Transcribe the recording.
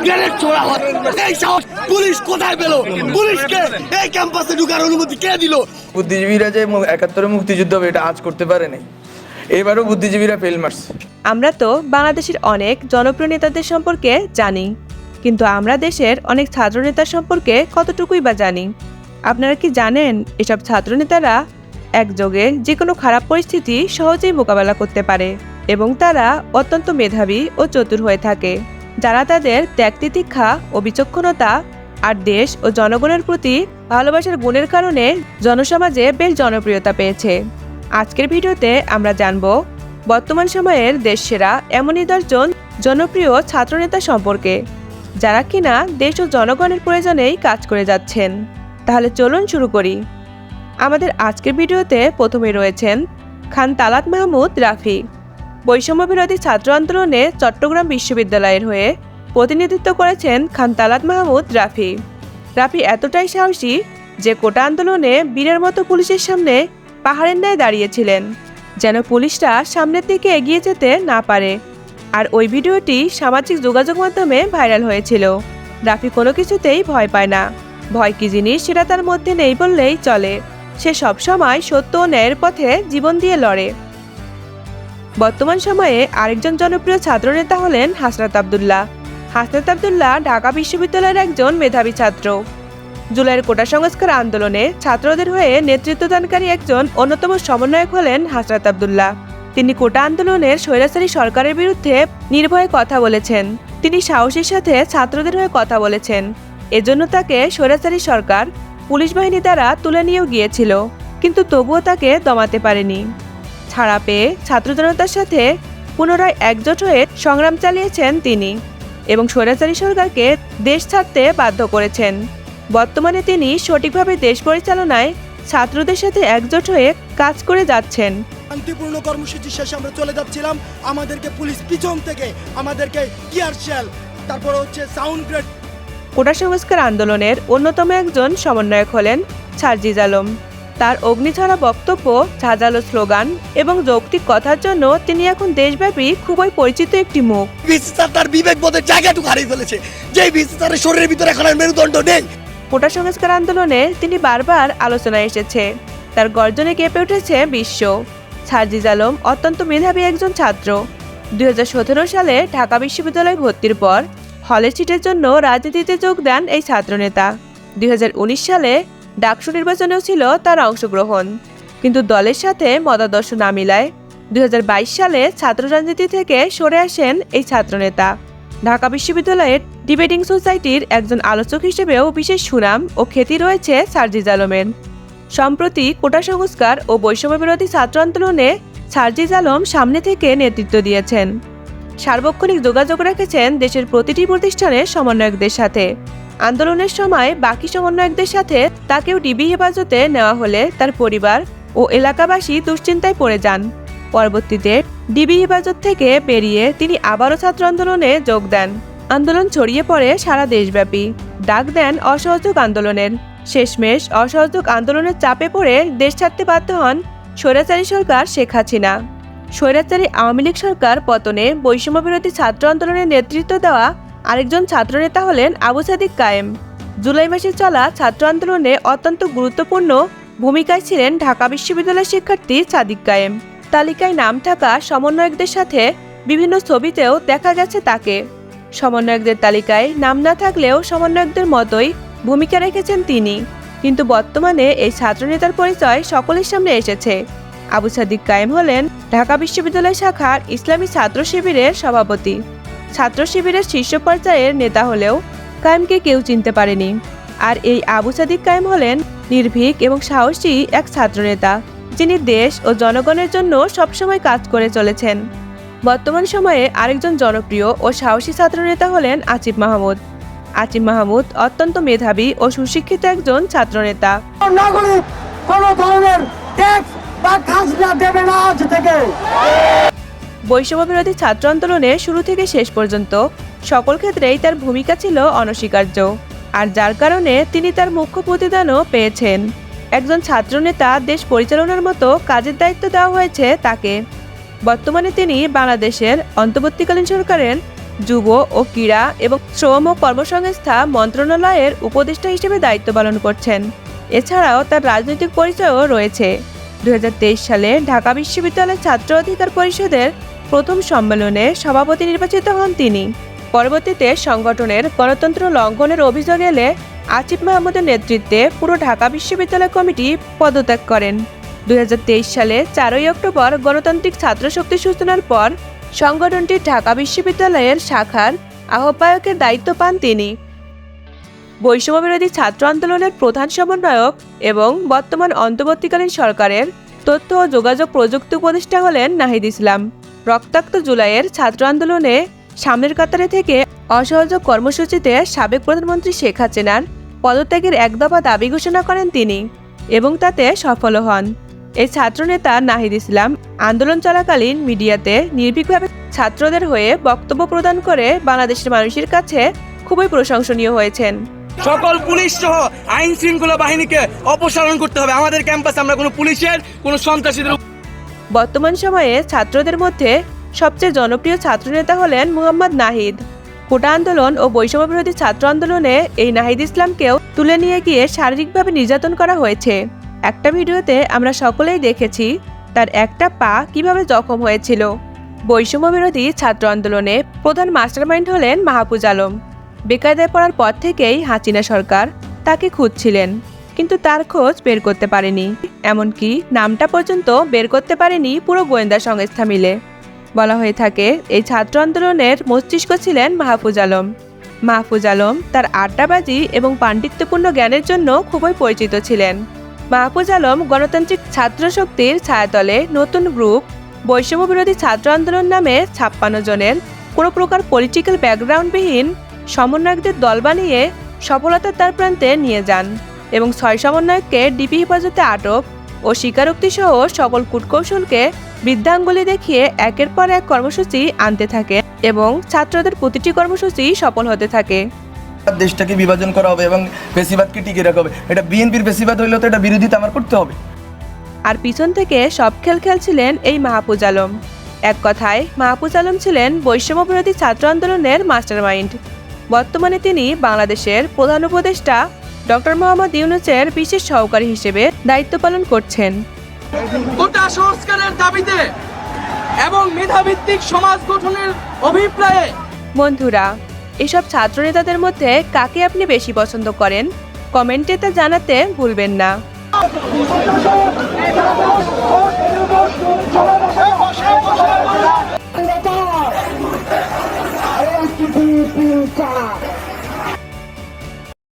Grenade ছোড়া হয়। এই সাহস পুলিশ কোথায় পেল? পুলিশকে এই ক্যাম্পাসে ঢোকার অনুমতি কে দিল? বুদ্ধিজীবীরা যে ৭১ মুক্তিযুদ্ধ হবে এটা আজ করতে পারেনি, এবারও বুদ্ধিজীবীরা ফেল মারছে। আমরা তো বাংলাদেশের অনেক জনপ্রিয় নেতাদের সম্পর্কে জানি, কিন্তু আমরা দেশের অনেক ছাত্রনেতার সম্পর্কে কতটুকুই বা জানি? আপনারা কি জানেন এসব ছাত্রনেতারা একযোগে যে কোনো খারাপ পরিস্থিতি সহজেই মোকাবেলা করতে পারে এবং তারা অত্যন্ত মেধাবী ও চতুর হয়ে থাকে, যারা তাদের ত্যাগ তিতিক্ষা ও বিচক্ষণতা আর দেশ ও জনগণের প্রতি ভালোবাসার গুণের কারণে জনসমাজে বেশ জনপ্রিয়তা পেয়েছে। আজকের ভিডিওতে আমরা জানব বর্তমান সময়ের দেশসেরা এমনই 10 জন জনপ্রিয় ছাত্রনেতা সম্পর্কে, যারা কিনা দেশ ও জনগণের প্রয়োজনেই কাজ করে যাচ্ছেন। তাহলে চলুন শুরু করি। আমাদের আজকের ভিডিওতে প্রথমে রয়েছেন খান তালাত মাহমুদ রাফি। বৈষম্য বিরোধী ছাত্র আন্দোলনে চট্টগ্রাম বিশ্ববিদ্যালয়ের হয়ে প্রতিনিধিত্ব করেছেন খান তালাত মাহমুদ রাফি। রাফি এতটাই সাহসী যে কোটা আন্দোলনে বীরের মতো পুলিশের সামনে পাহাড়ের ন্যায় দাঁড়িয়েছিলেন, যেন পুলিশরা সামনের দিকে এগিয়ে যেতে না পারে। আর ওই ভিডিওটি সামাজিক যোগাযোগ মাধ্যমে ভাইরাল হয়েছিল। রাফি কোনো কিছুতেই ভয় পায় না। ভয় কি জিনিস সেটা তার মধ্যে নেই বললেই চলে। সে সবসময় সত্য ও ন্যায়ের পথে জীবন দিয়ে লড়ে। বর্তমান সময়ে আরেকজন জনপ্রিয় ছাত্রনেতা হলেন হাসনাত আবদুল্লাহ। হাসনাত আবদুল্লাহ ঢাকা বিশ্ববিদ্যালয়ের একজন মেধাবী ছাত্র। জুলাইয়ের কোটা সংস্কার আন্দোলনে ছাত্রদের হয়ে নেতৃত্বদানকারী একজন অন্যতম সমন্বয়ক হলেন হাসনাত আবদুল্লাহ। তিনি কোটা আন্দোলনের স্বৈরাচারী সরকারের বিরুদ্ধে নির্ভয়ে কথা বলেছেন। তিনি সাহসের সাথে ছাত্রদের হয়ে কথা বলেছেন। এজন্য তাকে স্বৈরাচারী সরকার পুলিশ বাহিনী দ্বারা তুলে নিয়েও গিয়েছিল, কিন্তু তবুও তাকে দমাতে পারেনি। ছাড়া পেয়ে ছাত্র জনতার সাথে পুনরায় একজোট হয়ে সংগ্রাম চালিয়েছেন তিনি এবং স্বৈরাচারী সরকারকে দেশ ছাড়তে বাধ্য করেছেন। বর্তমানে তিনি সঠিকভাবে দেশ পরিচালনায় ছাত্রদের সাথে একজোট হয়ে কাজ করে যাচ্ছেন। শান্তিপূর্ণ কর্মসূচি শেষে আমরা চলে যাচ্ছিলাম, আমাদেরকে পুলিশ পিছন থেকে আমাদেরকে টিয়ার শেল, তারপর হচ্ছে সাউন্ড গ্রেড। কোটা সংস্কার আন্দোলনের অন্যতম একজন সমন্বয়ক হলেন সার্জিজ আলম। তার অগ্নিঝরা বক্তব্য, ঝাঁঝালো স্লোগান এবং যৌক্তিক কথার জন্য তিনি এখন দেশব্যাপী খুবই পরিচিত একটি মুখ। বিসিসার তার বিবেকবোধের জায়গাটুকু হারিয়ে ফেলেছে, যে বিসিসারের শরীরের ভিতরে এখন আর মেরুদণ্ড নেই। কোটা সংস্কার আন্দোলনে তিনি বারবার আলোচনায় এসেছে, তার গর্জনে কেঁপে উঠেছে বিশ্ব। সার্জিজ আলম অত্যন্ত মেধাবী একজন ছাত্র। 2017 সালে ঢাকা বিশ্ববিদ্যালয়ে ভর্তির পর হলের সিটের জন্য রাজনীতিতে যোগ দেন এই ছাত্রনেতা। 2019 সালে ডাকসু নির্বাচনেও ছিল তার অংশগ্রহণ, কিন্তু দলের সাথে মতাদর্শ না মিলায় 2022 সালে ছাত্র রাজনীতি থেকে সরে আসেন এই ছাত্রনেতা। ঢাকা বিশ্ববিদ্যালয়ের ডিবেটিং সোসাইটির একজন আলোচক হিসেবেও বিশেষ সুনাম ও খ্যাতি রয়েছে সার্জিজ আলমের। সম্প্রতি কোটা সংস্কার ও বৈষম্য বিরোধী ছাত্র আন্দোলনে সার্জিজ আলম সামনে থেকে নেতৃত্ব দিয়েছেন। সার্বক্ষণিক যোগাযোগ রেখেছেন দেশের প্রতিটি প্রতিষ্ঠানের সমন্বয়কদের সাথে। আন্দোলনের সময় বাকি সমন্বয়কদের সাথে তাকেও ডিবি হেফাজতে নেওয়া হলে তার পরিবার ও এলাকাবাসী দুশ্চিন্তায় পড়ে যান। পরবর্তীতে ডিবি হেফাজত থেকে বেরিয়ে তিনি আবারও ছাত্র আন্দোলনে যোগ দেন। আন্দোলন ছড়িয়ে পড়ে সারা দেশব্যাপী। ডাক দেন অসহযোগ আন্দোলনের। শেষমেশ অসহযোগ আন্দোলনের চাপে পড়ে দেশ ছাড়তে বাধ্য হন স্বৈরাচারী সরকার শেখ হাসিনা। স্বৈরাচারী আওয়ামী লীগ সরকার পতনে বৈষম্য বিরোধী ছাত্র আন্দোলনের নেতৃত্ব দেওয়া আরেকজন ছাত্রনেতা হলেন আবু সাদিক কায়েম। জুলাই মাসে চলা ছাত্র আন্দোলনে অত্যন্ত গুরুত্বপূর্ণ ভূমিকায় ছিলেন ঢাকা বিশ্ববিদ্যালয়ের শিক্ষার্থী সাদিক কায়েম। তালিকায় নাম থাকা সমন্বয়কদের সাথে বিভিন্ন ছবিতেও দেখা গেছে তাকে। সমন্বয়কদের তালিকায় নাম না থাকলেও সমন্বয়কদের মতোই ভূমিকা রেখেছেন তিনি, কিন্তু বর্তমানে এই ছাত্রনেতার পরিচয় সকলের সামনে এসেছে। আবু সাদিক কায়েম হলেন ঢাকা বিশ্ববিদ্যালয় শাখার ইসলামী ছাত্র শিবিরের সভাপতি। ছাত্র শিবিরের শীর্ষ পর্যায়ের নেতা হলেও কায়েমকে কেউ চিনতে পারেনি। আর এই আবু সাদিক কায়েম হলেন নির্ভীক এবং সাহসী এক ছাত্রনেতা, যিনি দেশ ও জনগণের জন্য সবসময় কাজ করে চলেছেন। বর্তমান সময়ে আরেকজন জনপ্রিয় ও সাহসী ছাত্রনেতা হলেন আসিফ মাহমুদ। আসিফ মাহমুদ অত্যন্ত মেধাবী ও সুশিক্ষিত একজন ছাত্রনেতা। নাগরিক কোনো ধরনের ট্যাক্স বা খাজনা দেবে না আজ থেকে। বৈষম্য বিরোধী ছাত্র আন্দোলনে শুরু থেকে শেষ পর্যন্ত সকল ক্ষেত্রেই তার ভূমিকা ছিল অনস্বীকার্য, আর যার কারণে তিনি তার মুখ্য প্রতিদানও পেয়েছেন। একজন ছাত্রনেতা দেশ পরিচালনার মতো কাজের দায়িত্ব দেওয়া হয়েছে তাকে। বর্তমানে তিনি বাংলাদেশের অন্তর্বর্তীকালীন সরকারের যুব ও ক্রীড়া এবং শ্রম ও কর্মসংস্থান মন্ত্রণালয়ের উপদেষ্টা হিসেবে দায়িত্ব পালন করছেন। এছাড়াও তার রাজনৈতিক পরিচয়ও রয়েছে। 2023 সালে ঢাকা বিশ্ববিদ্যালয়ের ছাত্র অধিকার পরিষদের প্রথম সম্মেলনে সভাপতি নির্বাচিত হন তিনি। পরবর্তীতে সংগঠনের গণতন্ত্র লঙ্ঘনের অভিযোগ এলে আসিফ মাহমুদের নেতৃত্বে পুরো ঢাকা বিশ্ববিদ্যালয় কমিটি পদত্যাগ করেন। 2023 সালে 4 অক্টোবর গণতান্ত্রিক ছাত্র শক্তির সূচনার পর সংগঠনটির ঢাকা বিশ্ববিদ্যালয়ের শাখার আহ্বায়কের দায়িত্ব পান তিনি। বৈষম্যবিরোধী ছাত্র আন্দোলনের প্রধান সমন্বয়ক এবং বর্তমান অন্তর্বর্তীকালীন সরকারের তথ্য ও যোগাযোগ প্রযুক্তি উপদেষ্টা হলেন নাহিদ ইসলাম। রক্তাক্ত জুলাইয়ের ছাত্র আন্দোলনে সামনের কাতারে থেকে অসহযোগ কর্মসূচিতে সাবেক প্রধানমন্ত্রী শেখ হাসিনার পদত্যাগের এক দফা দাবি ঘোষণা করেন তিনি এবং তাতে সফল হন। এই ছাত্রনেতা নাহিদ ইসলাম আন্দোলন চলাকালীন মিডিয়াতে নির্ভীকভাবে ছাত্রদের হয়ে বক্তব্য প্রদান করে বাংলাদেশের মানুষের কাছে খুবই প্রশংসনীয় হয়েছেন। সকল পুলিশ সহ আইন শৃঙ্খলা বাহিনীকে অপসারণ করতে হবে। আমাদের ক্যাম্পাসে আমরা কোনো পুলিশের কোনো সন্ত্রাসীদের। বর্তমান সময়ে ছাত্রদের মধ্যে সবচেয়ে জনপ্রিয় ছাত্রনেতা হলেন মুহাম্মদ নাহিদ। কোটা আন্দোলন ও বৈষম্যবিরোধী ছাত্র আন্দোলনে এই নাহিদ ইসলামকেও তুলে নিয়ে গিয়ে শারীরিকভাবে নির্যাতন করা হয়েছে। একটা ভিডিওতে আমরা সকলেই দেখেছি তার একটা পা কিভাবে জখম হয়েছিল। বৈষম্যবিরোধী ছাত্র আন্দোলনে প্রধান মাস্টারমাইন্ড হলেন মাহফুজ আলম। বেকায়দায় পড়ার পর থেকেই হাসিনা সরকার তাকে খুঁজছিলেন, কিন্তু তার খোঁজ বের করতে পারেনি। এমনকি নামটা পর্যন্ত বের করতে পারেনি পুরো গোয়েন্দা সংস্থা মিলে। বলা হয়ে থাকে এই ছাত্র আন্দোলনের মস্তিষ্ক ছিলেন মাহফুজ আলম। মাহফুজ আলম তার আড্ডাবাজি এবং পাণ্ডিত্যপূর্ণ জ্ঞানের জন্য খুবই পরিচিত ছিলেন। মাহফুজ আলম গণতান্ত্রিক ছাত্র শক্তির ছায়াতলে নতুন গ্রুপ বৈষম্যবিরোধী ছাত্র আন্দোলন নামে 56 জনের কোনো প্রকার পলিটিক্যাল ব্যাকগ্রাউন্ডবিহীন সমন্বয়কদের দল বানিয়ে সফলতার দ্বার প্রান্তে নিয়ে যান এবং 6 সমন্বয়ককে ডিবি হেফাজতে আটক ও স্বীকারোক্তি সহ সকল কূটকৌশলকে বৃদ্ধাঙ্গুলি দেখিয়ে একের পর এক কর্মসূচি আনতে থাকে এবং ছাত্রদের প্রতিটি কর্মসূচি সফল হতে থাকে। দেশটাকে বিভাজন করা হবে এবং ফ্যাসিবাদকে টিকিয়ে রাখা হবে। এটা বিএনপির ফ্যাসিবাদ হইলে তো এটা বিরোধিতা আমার করতে হবে। আর পিছন থেকে সব খেল খেলছিলেন এই মাহফুজ আলম। এক কথায় মাহফুজ আলম ছিলেন বৈষম্যবিরোধী ছাত্র আন্দোলনের মাস্টারমাইন্ড। বর্তমানে তিনি বাংলাদেশের প্রধান উপদেষ্টা ডক্টর মোহাম্মদ ইউনূসের বিশেষ সহকারী হিসেবে দায়িত্ব পালন করছেন। কোটা সংস্কারের দাবিতে এবং মেধাভিত্তিক সমাজ গঠনের অভিপ্রায়ে বন্ধুরা, এসব ছাত্রনেতাদের মধ্যে কাকে আপনি বেশি পছন্দ করেন কমেন্টে তা জানাতে ভুলবেন না। Never! I want to be